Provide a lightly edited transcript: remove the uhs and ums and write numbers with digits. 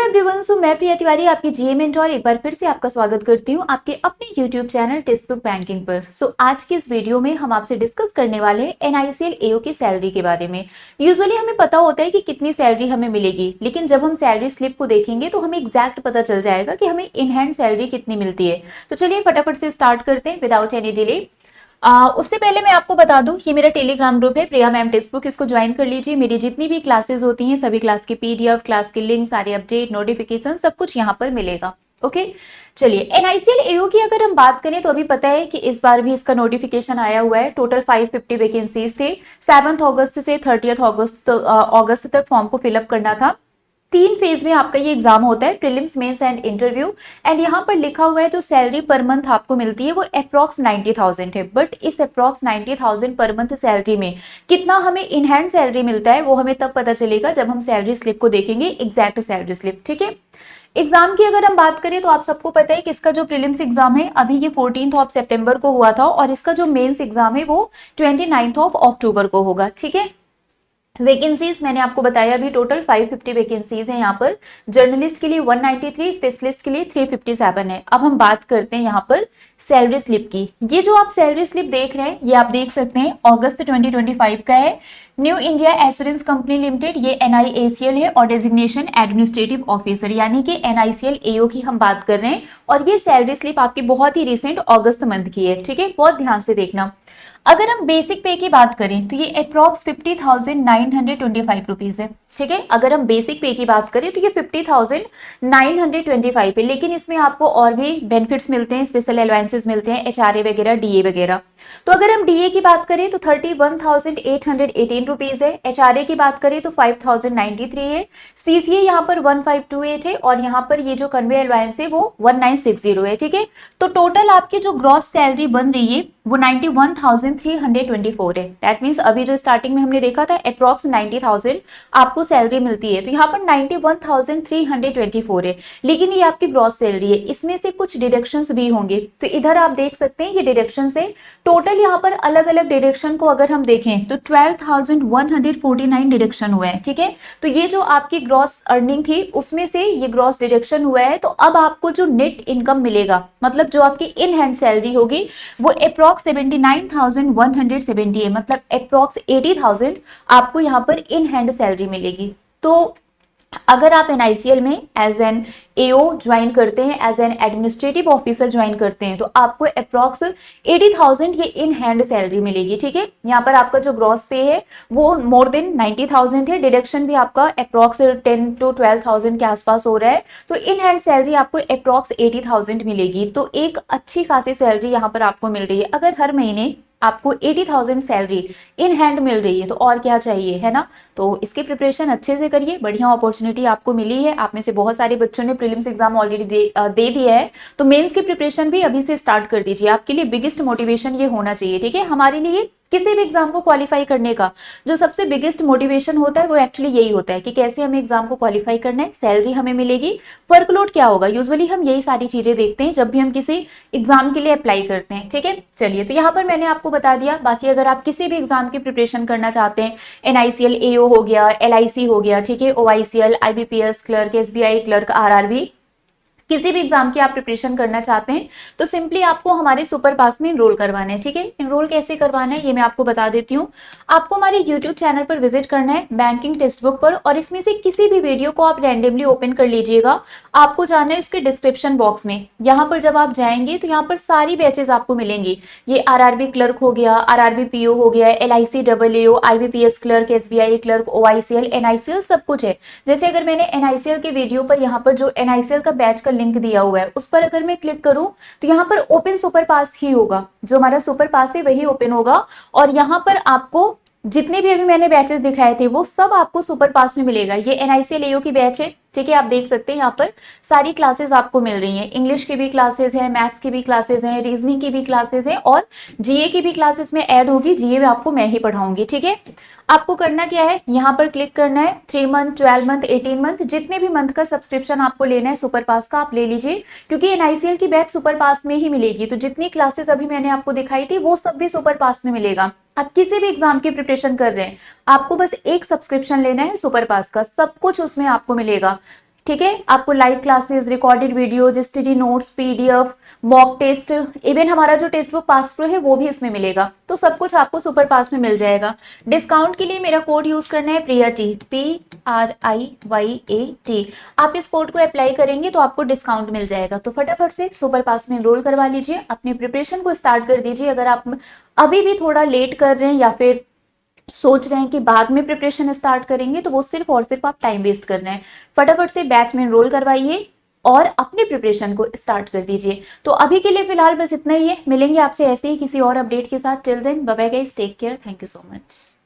Everyone, सो मैं प्रिया तिवारी आपकी जीए mentor एक बार फिर से आपका स्वागत करती हूँ आपके अपने YouTube channel text book banking पर। आज की इस वीडियो में हम आपसे डिस्कस करने वाले हैं एनआईसीएल एओ की सैलरी के बारे में। यूजुअली हमें पता होता है कि कितनी सैलरी हमें मिलेगी, लेकिन जब हम सैलरी स्लिप को देखेंगे तो हमें एग्जैक्ट पता चल जाएगा कि हमें इन हैंड सैलरी कितनी मिलती है। तो चलिए फटाफट से स्टार्ट करते हैं विदाउट एनी डिले। उससे पहले मैं आपको बता दूं, ये मेरा टेलीग्राम ग्रुप है प्रिया मैम टेक्स्ट बुक, इसको ज्वाइन कर लीजिए। मेरी जितनी भी क्लासेस होती हैं सभी क्लास की पीडीएफ, क्लास की लिंक, सारे अपडेट, नोटिफिकेशन सब कुछ यहाँ पर मिलेगा। ओके, चलिए एनआईसीएल एओ की अगर हम बात करें तो अभी पता है कि इस बार भी इसका नोटिफिकेशन आया हुआ है। टोटल 550 वैकेंसीज थे। 7 अगस्त से 30 अगस्त तक फॉर्म को फिलअप करना था। 3 फेज में आपका ये एग्जाम होता है, prelims, mains and interview. And यहाँ पर लिखा हुआ है जो सैलरी पर मंथ आपको मिलती है वो अप्रॉक्स 90,000 है। बट इस अप्रॉक्स 90,000 पर मंथ सैलरी में कितना हमें इन हैंड सैलरी मिलता है वो हमें तब पता चलेगा जब हम सैलरी स्लिप को देखेंगे, एग्जैक्ट सैलरी स्लिप। ठीक है, एग्जाम की अगर हम बात करें तो आप सबको पता है कि इसका जो प्रीलिम्स एग्जाम है अभी ये 14 सितंबर को हुआ था और इसका जो मेंस एग्जाम है वो 29 अक्टूबर को होगा। ठीक है, वैकेंसीज मैंने आपको बताया अभी टोटल 550 वैकेंसीज हैं यहाँ पर। जर्नलिस्ट के लिए 193, स्पेशलिस्ट के लिए 357 है। अब हम बात करते हैं यहाँ पर सैलरी स्लिप की। ये जो आप सैलरी स्लिप देख रहे हैं ये आप देख सकते हैं अगस्त 2025 का है। New India assurance company limited, ये एनआईएसीएल है और डेजिग्नेशन एडमिनिस्ट्रेटिव ऑफिसर यानी कि एनआईसीएल एओ की हम बात कर रहे हैं। और ये सैलरी स्लिप आपकी बहुत ही रिसेंट अगस्त मंथ की है। ठीक है, बहुत ध्यान से देखना। अगर हम बेसिक पे की बात करें तो ये अप्रॉक्स 50,925 रुपीज है। ठीक है, अगर हम बेसिक पे की बात करें तो ये 50,925 है, लेकिन इसमें आपको और भी बेनिफिट्स मिलते हैं, स्पेशल अलाउंसेस मिलते हैं, एचआरए वगैरह, डीए वगैरह। तो अगर हम डीए की बात करें तो 31,818 रुपीज है। एचआरए की बात करें तो 5,093 है। सीसीए यहाँ पर 1528 है और यहाँ पर ये जो कन्वे अलाउंस है वो 1960 है। ठीक है, तो टोटल आपकी जो ग्रॉस सैलरी बन रही है वो 91,324 है। दैट मीन्स अभी जो स्टार्टिंग में हमने देखा था अप्रॉक्स 90,000 आपको सैलरी मिलती है, तो यहाँ पर 91,324 है, लेकिन ये आपकी ग्रॉस सैलरी है। इसमें से कुछ डिडक्शंस भी होंगे, तो इधर आप देख सकते हैं ये डिडक्शंस है। टोटल यहाँ पर अलग अलग डिडक्शन को अगर हम देखें तो 12,149 डिडक्शन हुआ है। ठीक है, तो ये जो आपकी ग्रॉस अर्निंग थी उसमें से ये ग्रॉस डिडक्शन हुआ है। तो अब आपको जो नेट इनकम मिलेगा, मतलब जो आपकी इन हैंड सैलरी होगी वो अप्रॉक्स 79,170 है, मतलब अप्रॉक्स 80,000 आपको यहाँ पर इन हैंड सैलरी मिलेगी। तो अगर आप एनआईसीएल में एज एन एओ ज्वाइन करते हैं, as an administrative officer join करते हैं, तो आपको अप्रॉक्स 80,000 ये इन हैंड सैलरी मिलेगी। ठीक है, यहाँ पर आपका जो ग्रॉस पे है वो मोर देन 90,000 है। डिडक्शन भी आपका अप्रॉक्स 10 to 12,000 के आसपास हो रहा है। तो इन हैंड सैलरी आपको अप्रॉक्स 80,000 मिलेगी। तो एक अच्छी खासी सैलरी यहाँ पर आपको मिल रही है। अगर हर महीने आपको 80,000 सैलरी इन हैंड मिल रही है तो और क्या चाहिए, है ना। तो इसकी प्रिपरेशन अच्छे से करिए, बढ़िया अपॉर्चुनिटी आपको मिली है। आप में से बहुत सारे बच्चों ने प्रीलिम्स एग्जाम ऑलरेडी दे दिया है, तो मेंस की प्रिपरेशन भी अभी से स्टार्ट कर दीजिए। आपके लिए बिगेस्ट मोटिवेशन ये होना चाहिए। ठीक है, हमारे लिए किसी भी एग्जाम को क्वालिफाई करने का जो सबसे बिगेस्ट मोटिवेशन होता है वो एक्चुअली यही होता है कि कैसे हमें एग्जाम को क्वालिफाई करना है, सैलरी हमें मिलेगी, वर्कलोड क्या होगा। यूजुअली हम यही सारी चीजें देखते हैं जब भी हम किसी एग्जाम के लिए अप्लाई करते हैं। ठीक है, चलिए तो यहाँ पर मैंने आपको बता दिया। बाकी अगर आप किसी भी एग्जाम की प्रिपरेशन करना चाहते हैं, एनआईसीएल एओ हो गया, एलआईसी हो गया, ठीक है, OICL, IBPS clerk, SBI clerk, RRB, किसी भी एग्जाम की आप प्रिपरेशन करना चाहते हैं तो सिंपली आपको हमारे सुपर पास में इनरोल करवाना है। ठीक है, इनरोल कैसे करवाना है ये मैं आपको बता देती हूँ। आपको हमारे यूट्यूब चैनल पर विजिट करना है बैंकिंग टेक्स्ट बुक पर, और इसमें से किसी भी वीडियो को आप रैंडमली ओपन कर लीजिएगा। आपको जाना है उसके डिस्क्रिप्शन बॉक्स में। यहाँ पर जब आप जाएंगे तो यहाँ पर सारी बैचेज आपको मिलेंगी। ये आरआरबी क्लर्क हो गया, आरआरबी पीओ हो गया, LIC double AO, IBPS clerk, SBI clerk, OICL, NICL, सब कुछ है। जैसे अगर मैंने एनआईसीएल के वीडियो पर यहाँ पर जो एनआईसीएल का बैच का लिंक दिया हुआ है उस पर अगर मैं क्लिक करूं तो यहाँ पर ओपन सुपर पास ही होगा, जो हमारा सुपर पास है वही ओपन होगा। और यहाँ पर आपको जितने भी अभी मैंने बैचेस दिखाए थे वो सब आपको सुपर पास में मिलेगा। ये एनआईसीएल एओ की बैच है। ठीक है, आप देख सकते हैं यहाँ पर सारी क्लासेस आपको मिल रही हैं। इंग्लिश की भी क्लासेस हैं, मैथ्स की भी क्लासेस हैं, रीजनिंग की भी क्लासेस हैं और जीए की भी क्लासेस में ऐड होगी। जीए में आपको मैं ही पढ़ाऊंगी। ठीक है, आपको करना क्या है, यहाँ पर क्लिक करना है। 3 मंथ, 12 मंथ, 18 मंथ, जितने भी मंथ का सब्सक्रिप्शन आपको लेना है सुपर पास का आप ले लीजिए, क्योंकि एनआईसीएल की बैच सुपर पास में ही मिलेगी। तो जितनी क्लासेस अभी मैंने आपको दिखाई थी वो सब भी सुपर पास में मिलेगा। आप किसी भी एग्जाम की प्रिपरेशन कर रहे हैं, आपको बस एक सब्सक्रिप्शन लेना है सुपर पास का, सब कुछ उसमें आपको मिलेगा। ठीक है, आपको live classes, recorded videos, study notes, PDF, mock test, even हमारा जो टेक्स्ट बुक पास प्रो है वो भी इसमें मिलेगा। तो सब कुछ आपको सुपर पास में मिल जाएगा। डिस्काउंट के लिए मेरा कोड यूज करना है प्रियाटी, PRIYAT। आप इस कोड को अप्लाई करेंगे तो आपको डिस्काउंट मिल जाएगा। तो फटाफट से सुपर पास में एनरोल करवा लीजिए, अपनी प्रिपरेशन को स्टार्ट कर दीजिए। अगर आप अभी भी थोड़ा लेट कर रहे हैं या फिर सोच रहे हैं कि बाद में प्रिपरेशन स्टार्ट करेंगे, तो वो सिर्फ और सिर्फ आप टाइम वेस्ट कर रहे हैं। फटाफट से बैच में एनरोल करवाइए और अपने प्रिपरेशन को स्टार्ट कर दीजिए। तो अभी के लिए फिलहाल बस इतना ही है, मिलेंगे आपसे ऐसे ही किसी और अपडेट के साथ। Till then bye bye guys, take care, thank you so much.